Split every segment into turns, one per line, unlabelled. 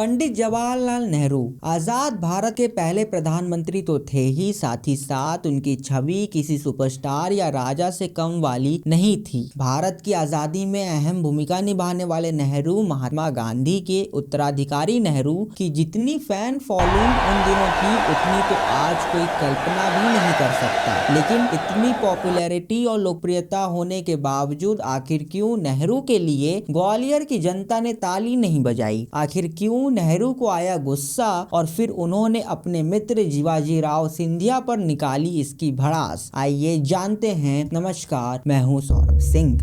पंडित जवाहरलाल नेहरू आजाद भारत के पहले प्रधानमंत्री तो थे ही साथ उनकी छवि किसी सुपरस्टार या राजा से कम वाली नहीं थी। भारत की आजादी में अहम भूमिका निभाने वाले नेहरू महात्मा गांधी के उत्तराधिकारी नेहरू की जितनी फैन फॉलोइंग उन दिनों थी उतनी तो आज कोई कल्पना भी नहीं कर सकता। लेकिन इतनी पॉपुलैरिटी और लोकप्रियता होने के बावजूद आखिर क्यों नेहरू के लिए ग्वालियर की जनता ने ताली नहीं बजाई? आखिर क्यों नेहरू को आया गुस्सा और फिर उन्होंने अपने मित्र शिवाजी राव सिंधिया पर निकाली इसकी भड़ास? आइए जानते हैं। नमस्कार, मैं हूं सौरभ सिंह।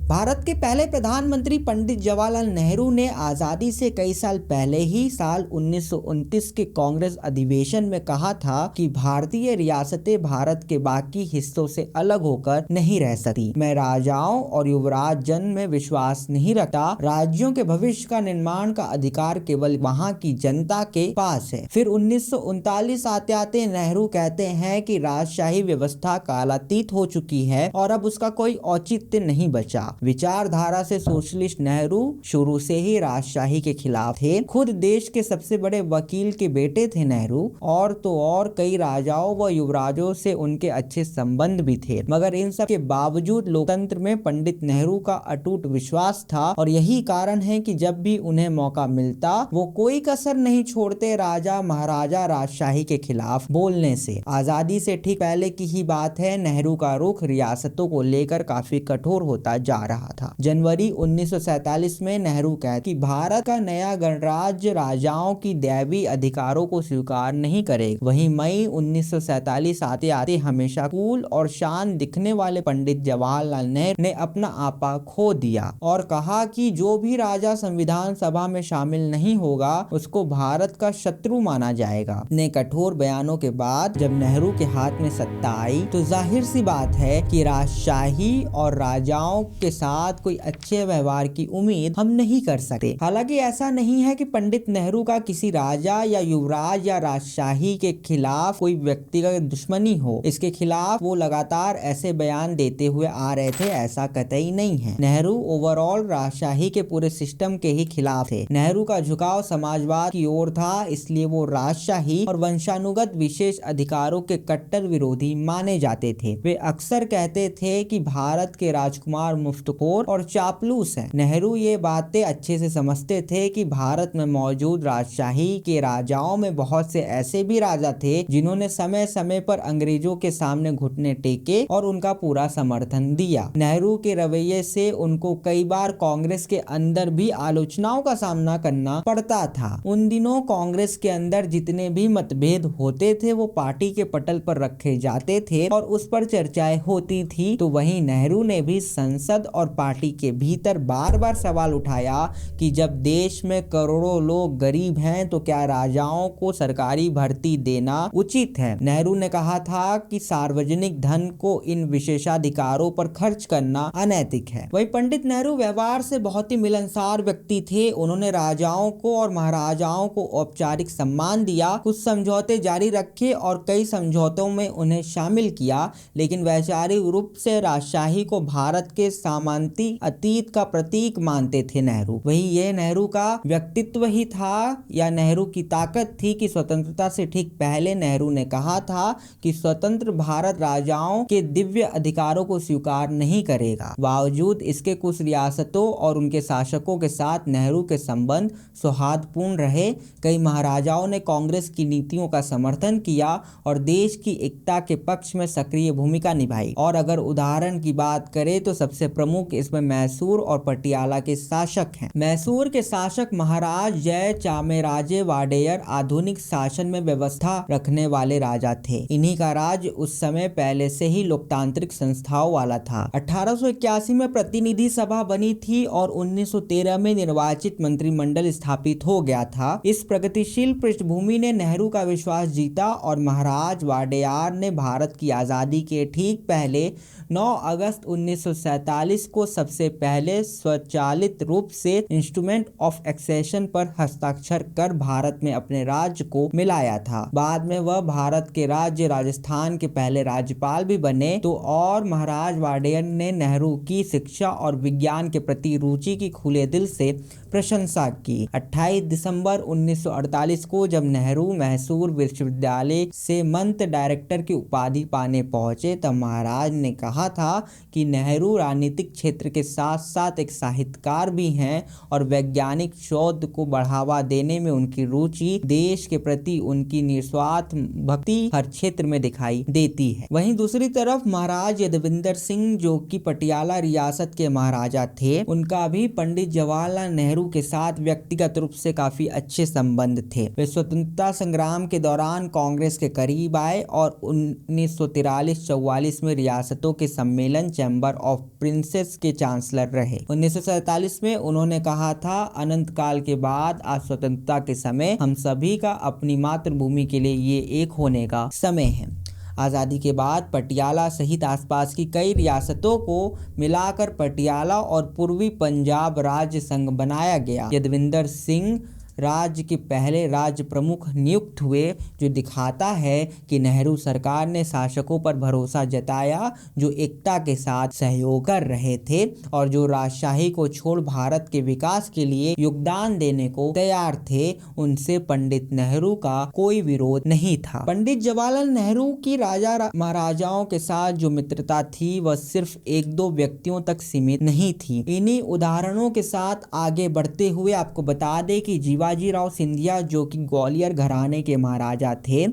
भारत के पहले प्रधानमंत्री पंडित जवाहरलाल नेहरू ने आज़ादी से कई साल पहले ही साल 1929 के कांग्रेस अधिवेशन में कहा था कि भारतीय रियासतें भारत के बाकी हिस्सों से अलग होकर नहीं रह सकती। मैं राजाओं और युवराज जन में विश्वास नहीं रखता। राज्यों के भविष्य का निर्माण का अधिकार केवल वहाँ की जनता के पास है। फिर 1939 आते आते नेहरू कहते हैं कि राजशाही व्यवस्था कालातीत हो चुकी है और अब उसका कोई औचित्य नहीं बचा। विचारधारा से सोशलिस्ट नेहरू शुरू से ही राजशाही के खिलाफ थे। खुद देश के सबसे बड़े वकील के बेटे थे नेहरू, और तो और कई राजाओं व युवराजों से उनके अच्छे संबंध भी थे। मगर इन सब के बावजूद लोकतंत्र में पंडित नेहरू का अटूट विश्वास था और यही कारण है कि जब भी उन्हें मौका मिलता वो कोई कसर नहीं छोड़ते राजा महाराजा राजशाही के खिलाफ बोलने से। आजादी से ठीक पहले की ही बात है, नेहरू का रुख रियासतों को लेकर काफी कठोर होता जा रहा था। जनवरी 1947 में नेहरू कहते कि भारत का नया गणराज्य राजाओं की दैवी अधिकारों को स्वीकार नहीं करेगा। वहीं मई 1947 आते आते हमेशा कूल और शांत दिखने वाले पंडित जवाहरलाल नेहरू ने अपना आपा खो दिया और कहा कि जो भी राजा संविधान सभा में शामिल नहीं होगा उसको भारत का शत्रु माना जाएगा। अपने कठोर बयानों के बाद जब नेहरू के हाथ में सत्ता आई तो जाहिर सी बात है कि राजशाही और राजाओं के साथ कोई अच्छे व्यवहार की उम्मीद हम नहीं कर सकते। हालांकि ऐसा नहीं है कि पंडित नेहरू का किसी राजा या युवराज या राजशाही के खिलाफ कोई व्यक्तिगत दुश्मनी हो। इसके खिलाफ वो लगातार ऐसे बयान देते हुए आ रहे थे, ऐसा कतई नहीं है। नेहरू ओवरऑल राजशाही के पूरे सिस्टम के ही खिलाफ थे। नेहरू का झुकाव समाजवाद की ओर था, इसलिए वो राजशाही और वंशानुगत विशेष अधिकारों के कट्टर विरोधी माने जाते थे। वे अक्सर कहते थे कि भारत के राजकुमार मुफ्तखोर और चापलूस हैं। नेहरू ये बातें अच्छे से समझते थे कि भारत में मौजूद राजशाही के राजाओं में बहुत से ऐसे भी राजा थे जिन्होंने समय समय पर अंग्रेजों के सामने घुटने टेके और उनका पूरा समर्थन दिया। नेहरू के रवैये से उनको कई बार कांग्रेस के अंदर भी आलोचनाओं का सामना करना पड़ता था। उन दिनों कांग्रेस के अंदर जितने भी मतभेद होते थे वो पार्टी के पटल पर रखे जाते थे और उस पर चर्चाएं होती थी। तो वहीं नेहरू ने भी संसद और पार्टी के भीतर बार बार सवाल उठाया कि जब देश में करोड़ों लोग गरीब हैं तो क्या राजाओं को सरकारी भर्ती देना उचित है? नेहरू ने कहा था कि सार्वजनिक धन को इन विशेषाधिकारों पर खर्च करना अनैतिक है। वही पंडित नेहरू व्यवहार से बहुत ही मिलनसार व्यक्ति थे। उन्होंने राजाओं को और महाराजाओं को औपचारिक सम्मान दिया, कुछ समझौते जारी रखे और कई समझौतों में उन्हें शामिल किया, लेकिन वैचारिक रूप से राजशाही को भारत के सामंती अतीत का प्रतीक मानते थे नेहरू। वही ये नेहरू का व्यक्तित्व ही था या नेहरू की ताकत थी कि स्वतंत्रता से ठीक पहले नेहरू ने कहा था कि स्वतंत्र भारत राजाओं के दिव्य अधिकारों को स्वीकार नहीं करेगा। बावजूद इसके कुछ रियासतों और उनके शासकों के साथ नेहरू के संबंध सौहार्दपूर्ण रहे। कई महाराजाओं ने कांग्रेस की नीतियों का समर्थन किया और देश की एकता के पक्ष में सक्रिय भूमिका निभाई। और अगर उदाहरण की बात करें तो सबसे प्रमुख इसमें मैसूर और पटियाला के शासक हैं। मैसूर के शासक महाराज जय चामराजे वाडेयर आधुनिक शासन में व्यवस्था रखने वाले राजा थे। इन्हीं का राज उस समय पहले से ही लोकतांत्रिक संस्थाओं वाला था। 1881 में प्रतिनिधि सभा बनी थी और 1913 में निर्वाचित मंत्रिमंडल स्थापित हो गया था। इस प्रगतिशील पृष्ठभूमि ने नेहरू का विश्वास जीता और महाराज वाडेयर ने भारत की आजादी के ठीक पहले 9 अगस्त 1947 1948 को सबसे पहले स्वचालित रूप से इंस्ट्रूमेंट ऑफ एक्सेशन पर हस्ताक्षर कर भारत में अपने राज्य को मिलाया था। बाद में वह भारत के राज्य राजस्थान के पहले राज्यपाल भी बने। तो और महाराज वाडेयर ने नेहरू की शिक्षा और विज्ञान के प्रति रुचि की खुले दिल से प्रशंसा की। 28 दिसंबर 1948 को जब नेहरू मैसूर विश्वविद्यालय से मंत डायरेक्टर की उपाधि पाने पहुंचे तब महाराज ने कहा था कि नेहरू राजनीतिक क्षेत्र के साथ साथ एक साहित्यकार भी हैं और वैज्ञानिक शोध को बढ़ावा देने में उनकी रुचि देश के प्रति उनकी निस्वार्थ भक्ति हर क्षेत्र में दिखाई देती है। वहीं दूसरी तरफ महाराज यदविंदर सिंह जो कि पटियाला रियासत के महाराजा थे, उनका भी पंडित जवाहरलाल नेहरू के साथ व्यक्तिगत रूप से काफी अच्छे संबंध थे। वे स्वतंत्रता संग्राम के दौरान कांग्रेस के करीब आए और 1943-44 में रियासतों के सम्मेलन चैम्बर ऑफ प्रिंसेस के चांसलर रहे। 1947 में उन्होंने कहा था, अनंत काल के बाद आज स्वतंत्रता के समय हम सभी का अपनी मातृभूमि के लिए ये एक होने का समय है। आज़ादी के बाद पटियाला सहित आसपास की कई रियासतों को मिलाकर पटियाला और पूर्वी पंजाब राज्य संघ बनाया गया। यदविंदर सिंह राज्य के पहले राज्य प्रमुख नियुक्त हुए, जो दिखाता है कि नेहरू सरकार ने शासकों पर भरोसा जताया जो एकता के साथ सहयोग कर रहे थे और जो राजशाही को छोड़ भारत के विकास के लिए योगदान देने को तैयार थे। उनसे पंडित नेहरू का कोई विरोध नहीं था। पंडित जवाहरलाल नेहरू की राजा महाराजाओं के साथ जो मित्रता थी वह सिर्फ एक दो व्यक्तियों तक सीमित नहीं थी। इन्हीं उदाहरणों के साथ आगे बढ़ते हुए आपको बता दें कि शिवाजीराव सिंधिया जो कि ग्वालियर घराने के महाराजा थे,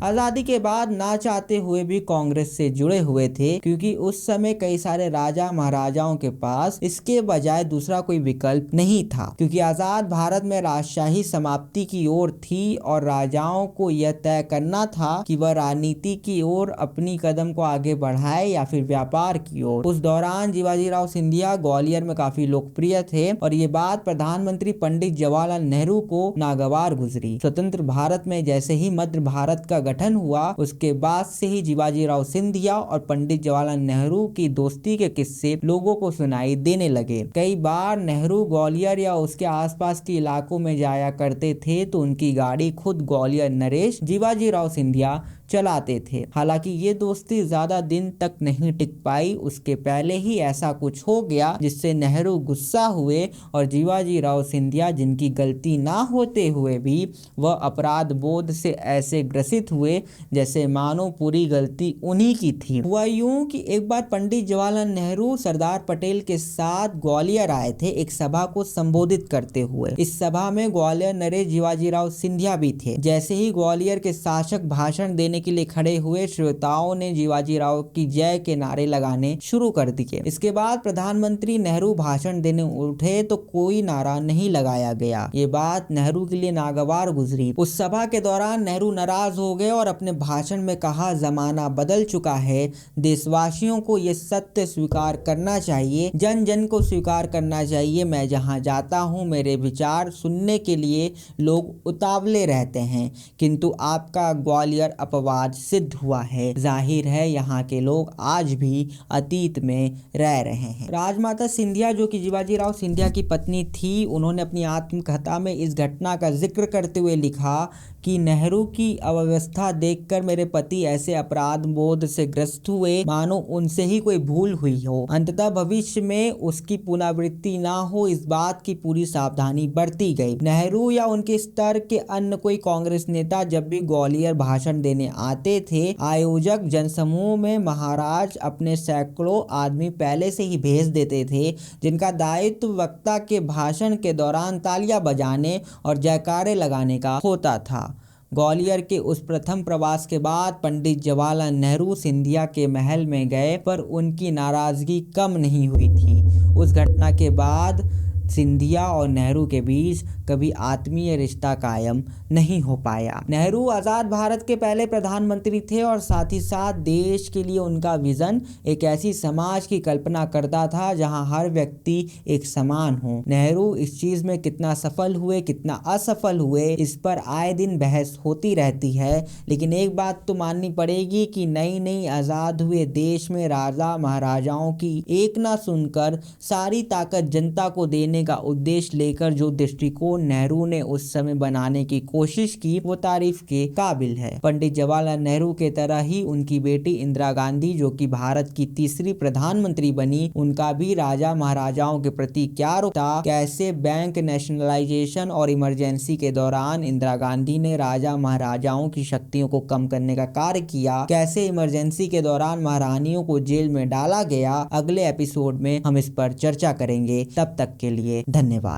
आजादी के बाद ना चाहते हुए भी कांग्रेस से जुड़े हुए थे, क्योंकि उस समय कई सारे राजा महाराजाओं के पास इसके बजाय दूसरा कोई विकल्प नहीं था, क्योंकि आजाद भारत में राजशाही समाप्ति की ओर थी और राजाओं को यह तय करना था कि वह राजनीति की ओर अपनी कदम को आगे बढ़ाए या फिर व्यापार की ओर। उस दौरान शिवाजीराव सिंधिया ग्वालियर में काफी लोकप्रिय थे और ये बात प्रधानमंत्री पंडित जवाहरलाल नेहरू को नागवार गुजरी। स्वतंत्र भारत में जैसे ही मध्य भारत का गठन हुआ, उसके बाद से ही शिवाजीराव सिंधिया और पंडित जवाहरलाल नेहरू की दोस्ती के किस्से लोगों को सुनाई देने लगे। कई बार नेहरू ग्वालियर या उसके आसपास के इलाकों में जाया करते थे तो उनकी गाड़ी खुद ग्वालियर नरेश शिवाजीराव सिंधिया चलाते थे। हालांकि ये दोस्ती ज्यादा दिन तक नहीं टिक पाई। उसके पहले ही ऐसा कुछ हो गया जिससे नेहरू गुस्सा हुए और शिवाजीराव सिंधिया, जिनकी गलती ना होते हुए भी वह अपराध बोध से ऐसे ग्रसित हुए जैसे मानो पूरी गलती उन्हीं की थी। हुआ यूं कि एक बार पंडित जवाहरलाल नेहरू सरदार पटेल के साथ ग्वालियर आए थे एक सभा को संबोधित करते हुए। इस सभा में ग्वालियर नरेश शिवाजीराव सिंधिया भी थे। जैसे ही ग्वालियर के शासक भाषण देने के लिए खड़े हुए, श्रोताओं ने शिवाजीराव की जय के नारे लगाने शुरू कर दिए। इसके बाद प्रधानमंत्री नेहरू भाषण देने उठे तो कोई नारा नहीं लगाया गया। ये बात नेहरू के लिए नागवार गुजरी। उस सभा के दौरान नेहरू नाराज हो गए और अपने भाषण में कहा, जमाना बदल चुका है, देशवासियों को ये सत्य स्वीकार करना चाहिए, जन जन को स्वीकार करना चाहिए। मैं जहाँ जाता हूँ मेरे विचार सुनने के लिए लोग उतावले रहते हैं, किंतु आपका ग्वालियर अपवाद सिद्ध हुआ है। जाहिर है यहाँ के लोग आज भी अतीत में रह रहे हैं। राजमाता सिंधिया जो कि शिवाजीराव सिंधिया की पत्नी थी, उन्होंने अपनी आत्मकथा में इस घटना का जिक्र करते हुए लिखा कि नेहरू की अव्यवस्था देखकर मेरे पति ऐसे अपराध बोध से ग्रस्त हुए मानो उनसे ही कोई भूल हुई हो। अंततः भविष्य में उसकी पुनरावृत्ति ना हो, इस बात की पूरी सावधानी बरती गई। नेहरू या उनके स्तर के अन्य कोई कांग्रेस नेता जब भी ग्वालियर भाषण देने आते थे, आयोजक जनसमूह में महाराज अपने सैकड़ों आदमी पहले से ही भेज देते थे, जिनका दायित्व वक्ता के भाषण के दौरान तालियां बजाने और जयकारे लगाने का होता था। ग्वालियर के उस प्रथम प्रवास के बाद पंडित जवाहरलाल नेहरू सिंधिया के महल में गए, पर उनकी नाराजगी कम नहीं हुई थी। उस घटना के बाद सिंधिया और नेहरू के बीच कभी आत्मीय रिश्ता कायम नहीं हो पाया। नेहरू आजाद भारत के पहले प्रधानमंत्री थे और साथ ही साथ देश के लिए उनका विजन एक ऐसी समाज की कल्पना करता था जहां हर व्यक्ति एक समान हो। नेहरू इस चीज में कितना सफल हुए कितना असफल हुए इस पर आए दिन बहस होती रहती है, लेकिन एक बात तो माननी पड़ेगी कि नई नई आजाद हुए देश में राजा महाराजाओं की एक ना सुनकर सारी ताकत जनता को देने का उद्देश्य लेकर जो दृष्टिकोण नेहरू ने उस समय बनाने की कोशिश की वो तारीफ के काबिल है। पंडित जवाहरलाल नेहरू के तरह ही उनकी बेटी इंदिरा गांधी जो कि भारत की तीसरी प्रधानमंत्री बनी, उनका भी राजा महाराजाओं के प्रति क्या रुख था, कैसे बैंक नेशनलाइजेशन और इमरजेंसी के दौरान इंदिरा गांधी ने राजा महाराजाओं की शक्तियों को कम करने का कार्य किया, कैसे इमरजेंसी के दौरान महारानियों को जेल में डाला गया। अगले एपिसोड में हम इस पर चर्चा करेंगे। तब तक के लिए धन्यवाद।